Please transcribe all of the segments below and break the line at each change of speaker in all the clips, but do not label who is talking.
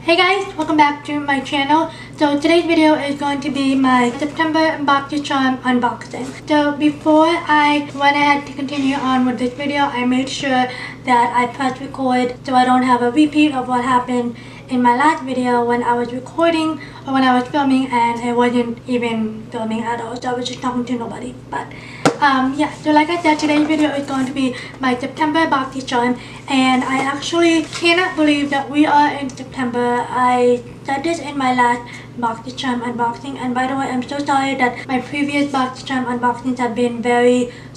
Hey guys, welcome back to my channel. So today's video is going to be my September BOXYCHARM unboxing. So before I went ahead to continue on with this video, I made sure that I pressed record so I don't have a repeat of what happened in my last video when I was recording or when I was filming and I wasn't even filming at all. So I was just talking to nobody. But yeah, so like I said, today's video is going to be my September BOXYCHARM, and I actually cannot believe that we are in September. I said this in my last BOXYCHARM unboxing, and by the way, I'm so sorry that my previous BOXYCHARM unboxings have been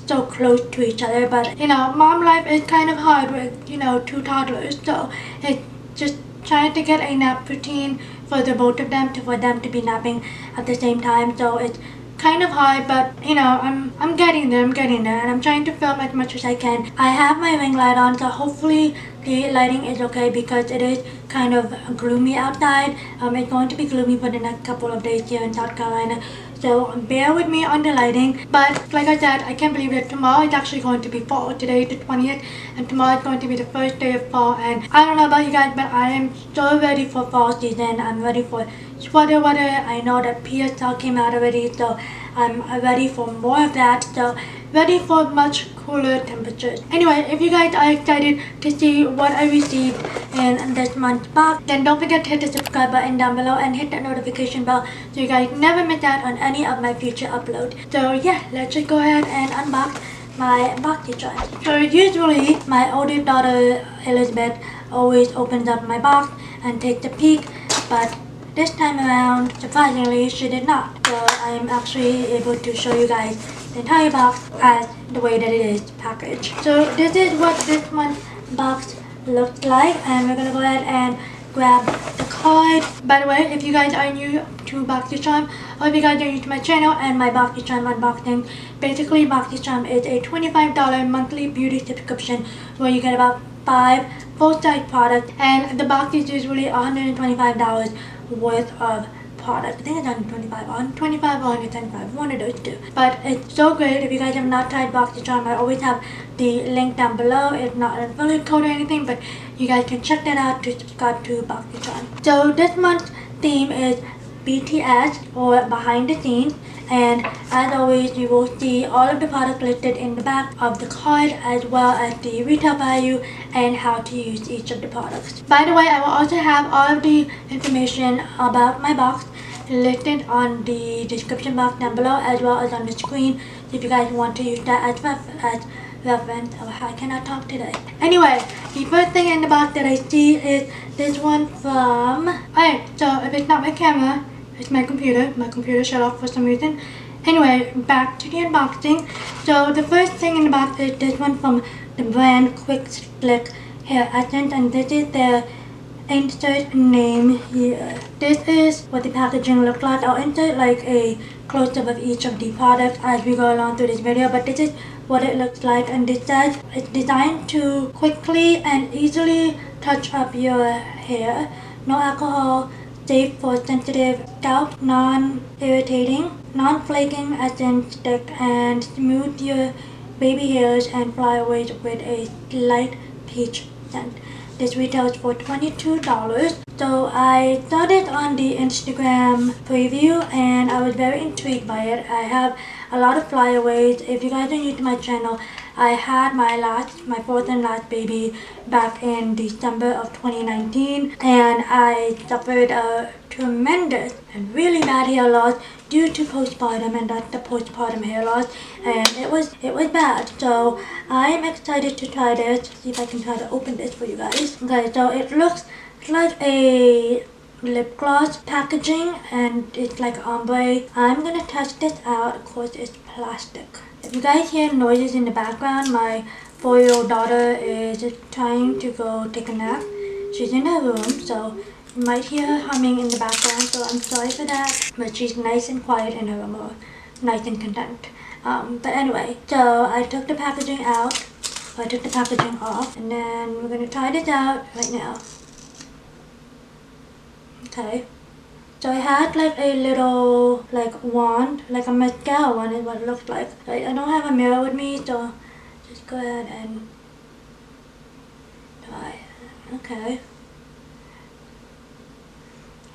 so close to each other, but you know, mom life is kind of hard with, you know, two toddlers, so it's just trying to get a nap routine for the both of them, for them to be napping at the same time. So it's kind of hard, but you know, I'm getting there, and I'm trying to film as much as I can. I have my ring light on, so hopefully the lighting is okay because it is kind of gloomy outside. It's going to be gloomy for the next couple of days here in South Carolina, so bear with me on the lighting. But like I said, I can't believe that tomorrow is actually going to be fall. Today is the 20th, and tomorrow is going to be the first day of fall. And I don't know about you guys, but I am so ready for fall season. I'm ready for sweater weather. I know that PSL came out already, so I'm ready for more of that. So ready for much cooler temperatures. Anyway, if you guys are excited to see what I received in this month's box, then don't forget to hit the subscribe button down below and hit that notification bell so you guys never miss out on any of my future uploads. So yeah, let's just go ahead and unbox my BOXYCHARM. So usually my oldest daughter Elizabeth always opens up my box and takes a peek, but this time around, surprisingly, she did not. So I am actually able to show you guys the entire box as the way that it is packaged. So this is what this month's box looks like, and we're gonna go ahead and grab the card. By the way, if you guys are new to BOXYCHARM, or if you guys are new to my channel and my BOXYCHARM unboxing, basically BOXYCHARM is a $25 monthly beauty subscription where you get about 5 full-size products, and the box is usually $125 worth of product. I think it's on 25 or 125, one of those two. But it's so great. If you guys have not tried BOXYCHARM, I always have the link down below. It's not an affiliate code or anything, but you guys can check that out to subscribe to BOXYCHARM. So this month's theme is BTS, or behind the scenes, and as always you will see all of the products listed in the back of the card, as well as the retail value and how to use each of the products. By the way, I will also have all of the information about my box listed on the description box down below, as well as on the screen, so if you guys want to use that as reference. Oh, I cannot talk today. Anyway, the first thing in the box that I see is this one from... Alright, so if it's not my camera, it's my computer. My computer shut off for some reason. Anyway, back to the unboxing. So the first thing in the box is this one from the brand Quick Slick Hair Essence, and this is their insert name here. This is what the packaging looks like. I'll insert like a close-up of each of the products as we go along through this video, but this is what it looks like, and this says it's designed to quickly and easily touch up your hair. No alcohol, safe for sensitive scalp, non-irritating, non-flaking essence stick, and smooth your baby hairs and flyaways with a light peach scent. This retails for $22. So I saw it on the Instagram preview and I was very intrigued by it. I have a lot of flyaways. If you guys are new to my channel, I had my fourth and last baby back in December of 2019, and I suffered a tremendous and really bad hair loss due to postpartum, and that's the postpartum hair loss, and it was bad. So I'm excited to try this. See if I can try to open this for you guys. Okay, so it looks like a lip gloss packaging, and it's like ombre. I'm gonna test this out. Of course, it's plastic. If you guys hear noises in the background, my 4-year-old daughter is trying to go take a nap. She's in her room, so you might hear her humming in the background, so I'm sorry for that. But she's nice and quiet in her room, or nice and content. But anyway, so I took the packaging out. I took the packaging off, and then we're gonna try this out right now. Okay. So I had like a little wand, like a mascara wand is what it looks like. I don't have a mirror with me, so just go ahead and try. Okay.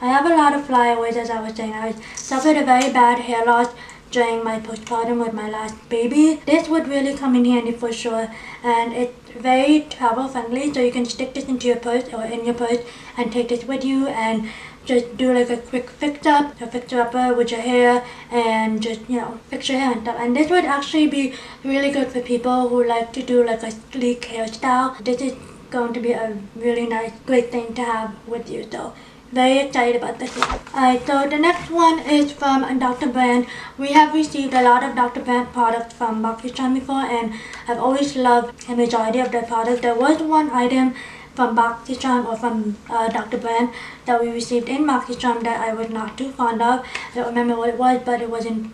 I have a lot of flyaways, as I was saying. I suffered a very bad hair loss during my postpartum with my last baby. This would really come in handy for sure, and it's very travel friendly, so you can stick this into your purse or in your purse and take this with you and just do like a quick fixer-upper with your hair, and just, you know, fix your hair and stuff. And this would actually be really good for people who like to do like a sleek hairstyle. This is going to be a really nice, great thing to have with you. So very excited about this one. Alright, so the next one is from Dr. Brand. We have received a lot of Dr. Brand products from BOXYCHARM before, and I've always loved the majority of their products. There was one item from BOXYCHARM or from Dr. Brand that we received in BOXYCHARM that I was not too fond of. I don't remember what it was, but I wasn't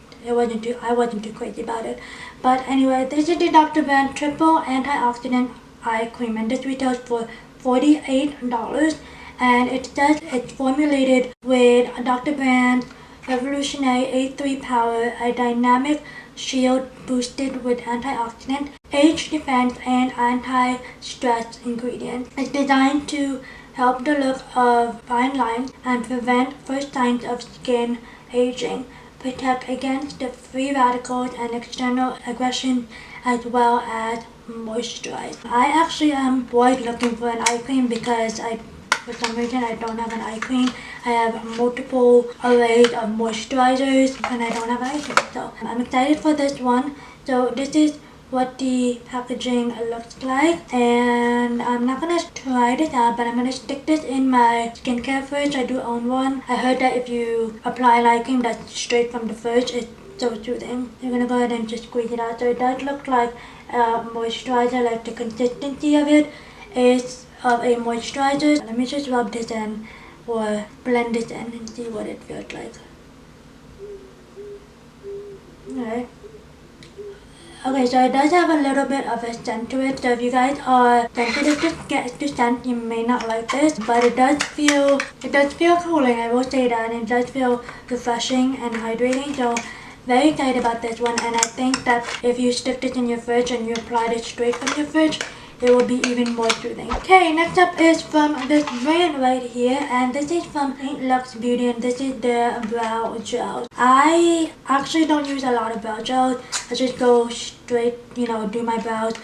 too crazy about it. But anyway, this is the Dr. Brand Triple Antioxidant Eye Cream, and this retails for $48. And it says it's formulated with Dr. Brand's Revolutionary A3 Power, a dynamic shield boosted with antioxidant, age defense, and anti-stress ingredients. It's designed to help the look of fine lines and prevent first signs of skin aging, protect against the free radicals and external aggression, as well as moisturize. I actually am looking for an eye cream because for some reason I don't have an eye cream. I have multiple arrays of moisturizers and I don't have eye cream. So I'm excited for this one. So this is what the packaging looks like, and I'm not gonna try this out, but I'm gonna stick this in my skincare fridge. I do own one. I heard that if you apply eye cream that's straight from the fridge, it's so soothing. You're gonna go ahead and just squeeze it out. So it does look like moisturizer, like the consistency of it is of a moisturizer. Let me just rub this in or blend this in and see what it feels like. Alright. Okay, so it does have a little bit of a scent to it. So if you guys are sensitive to scent, you may not like this, but it does feel cooling, I will say that, and it does feel refreshing and hydrating. So very excited about this one, and I think that if you stick this in your fridge and you apply this straight from your fridge, it will be even more soothing. Okay, next up is from this brand right here, and this is from St. Lux Beauty, and this is their brow gel. I actually don't use a lot of brow gels. I just go straight, you know, do my brows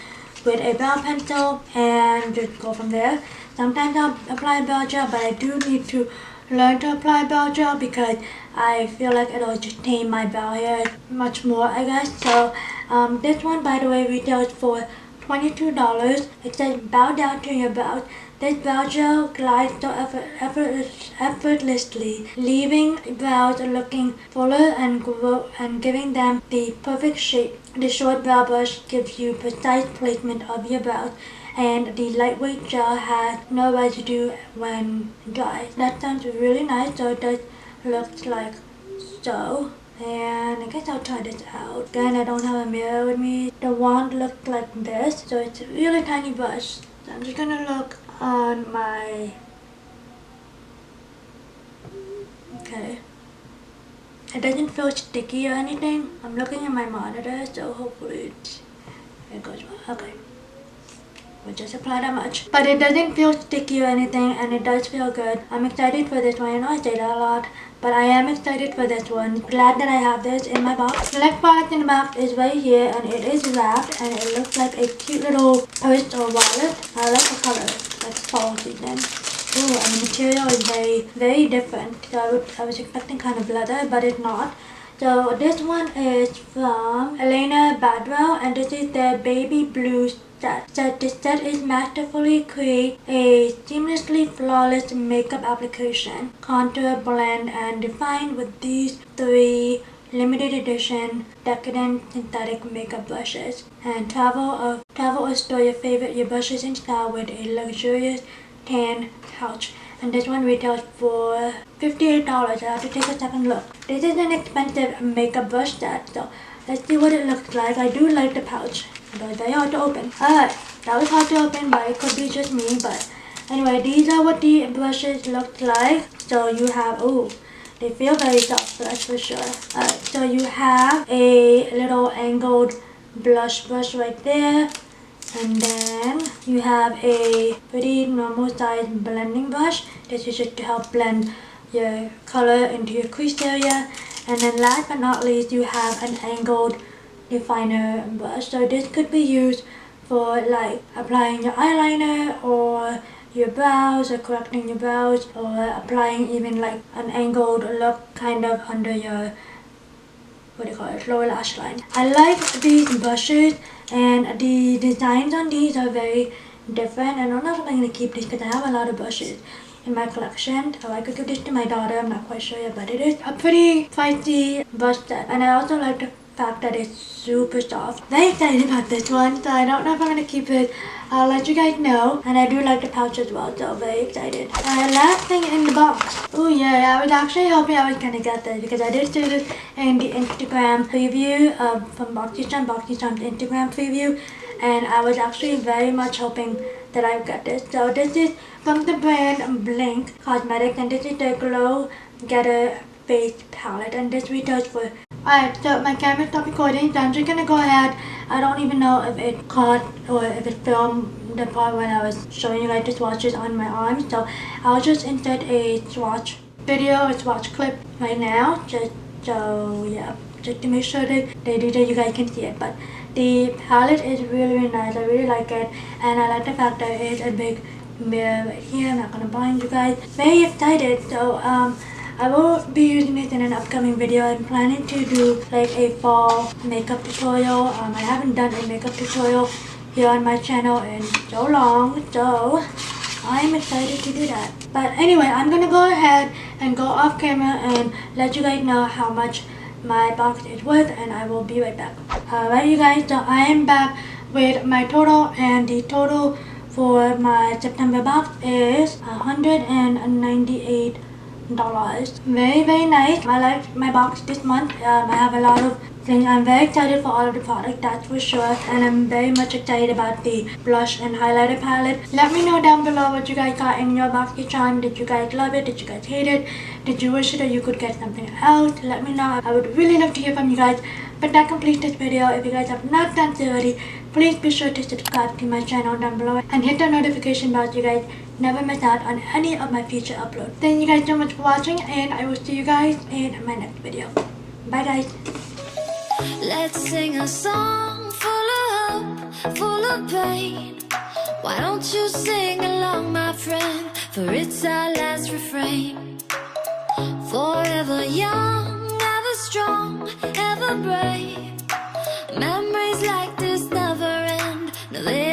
with a brow pencil and just go from there. Sometimes I'll apply brow gel, but I do need to learn to apply brow gel because I feel like it'll just tame my brow hair much more, I guess. So this one, by the way, retails for $22. It says bow down to your brows. This brow gel glides so effortlessly, leaving brows looking fuller and giving them the perfect shape. The short brow brush gives you precise placement of your brows, and the lightweight gel has no residue when dry. That sounds really nice. So it does look like so. And I guess I'll try this out. Again, I don't have a mirror with me. The wand looks like this, so it's a really tiny brush. So I'm just gonna look on my... Okay. It doesn't feel sticky or anything. I'm looking at my monitor, so hopefully it goes well. Okay. We'll just apply that much. But it doesn't feel sticky or anything, and it does feel good. I'm excited for this one. I know I say that a lot, but I am excited for this one. Glad that I have this in my box. The next product in the box is right here, and it is wrapped, and it looks like a cute little purse or wallet. I like the color. That's fall season. Ooh, and the material is very, very different. So I was expecting kind of leather, but it's not. So this one is from Elaina, Badro, and this is their Babyblues set. So this set is masterfully create a seamlessly flawless makeup application, contour, blend, and define with these 3 limited edition decadent synthetic makeup brushes. And travel or store your brushes in style with a luxurious tan pouch. And this one retails for $58. I have to take a second look. This is an expensive makeup brush set, so let's see what it looks like. I do like the pouch. It was very hard to open. Alright, that was hard to open, but it could be just me. But anyway, these are what the brushes look like. So you have, oh, they feel very soft, that's for sure. Alright, so you have a little angled blush brush right there. And then you have a pretty normal size blending brush. This is just to help blend your color into your crease area. And then last but not least, you have an angled definer brush. So this could be used for like applying your eyeliner or your brows, or correcting your brows, or applying even like an angled look kind of under your, what do you call it, lower lash line. I like these brushes, and the designs on these are very different. I don't know if I'm going to keep this because I have a lot of brushes in my collection. So I could give this to my daughter, I'm not quite sure yet, but it is a pretty feisty brush set. And I also like the fact that it's super soft. Very excited about this one, so I don't know if I'm going to keep it. I'll let you guys know. And I do like the pouch as well, so very excited. Last thing in the box. Oh yeah, I was actually hoping I was going to get this because I did see this in the Instagram preview from BOXYCHARM's Instagram preview. And I was actually very much hoping that I would get this. So this is from the brand Blink Cosmetics, and this is the Glow Getter Face Palette, and this retails for... Alright, so my camera stopped recording, so I'm just gonna go ahead. I don't even know if it caught or if it filmed the part when I was showing you guys the swatches on my arms. So I'll just insert a swatch video, a swatch clip right now, just so yeah, just to make sure that you guys can see it. But the palette is really, really nice. I really like it, and I like the fact that it is a big mirror right here. I'm not gonna blind you guys. Very excited. So I will be using this in an upcoming video. I'm planning to do like a fall makeup tutorial. I haven't done a makeup tutorial here on my channel in so long, so I'm excited to do that. But anyway, I'm gonna go ahead and go off camera and let you guys know how much my box is worth, and I will be right back. Alright you guys, so I am back with my total, and the total for my September box is $198. Very, very nice. I like my box this month. I have a lot of things. I'm very excited for all of the products, that's for sure. And I'm very much excited about the blush and highlighter palette. Let me know down below what you guys got in your BOXYCHARM. Did you guys love it? Did you guys hate it? Did you wish that you could get something else? Let me know. I would really love to hear from you guys. But that completes this video. If you guys have not done so already, please be sure to subscribe to my channel down below and hit the notification bell so you guys never miss out on any of my future uploads. Thank you guys so much for watching, and I will see you guys in my next video. Bye guys.
Let's sing a song full of hope, full of pain. Why don't you sing along, my friend? For it's our last refrain. Forever young, ever strong, ever brave. Memories like this never end. No, they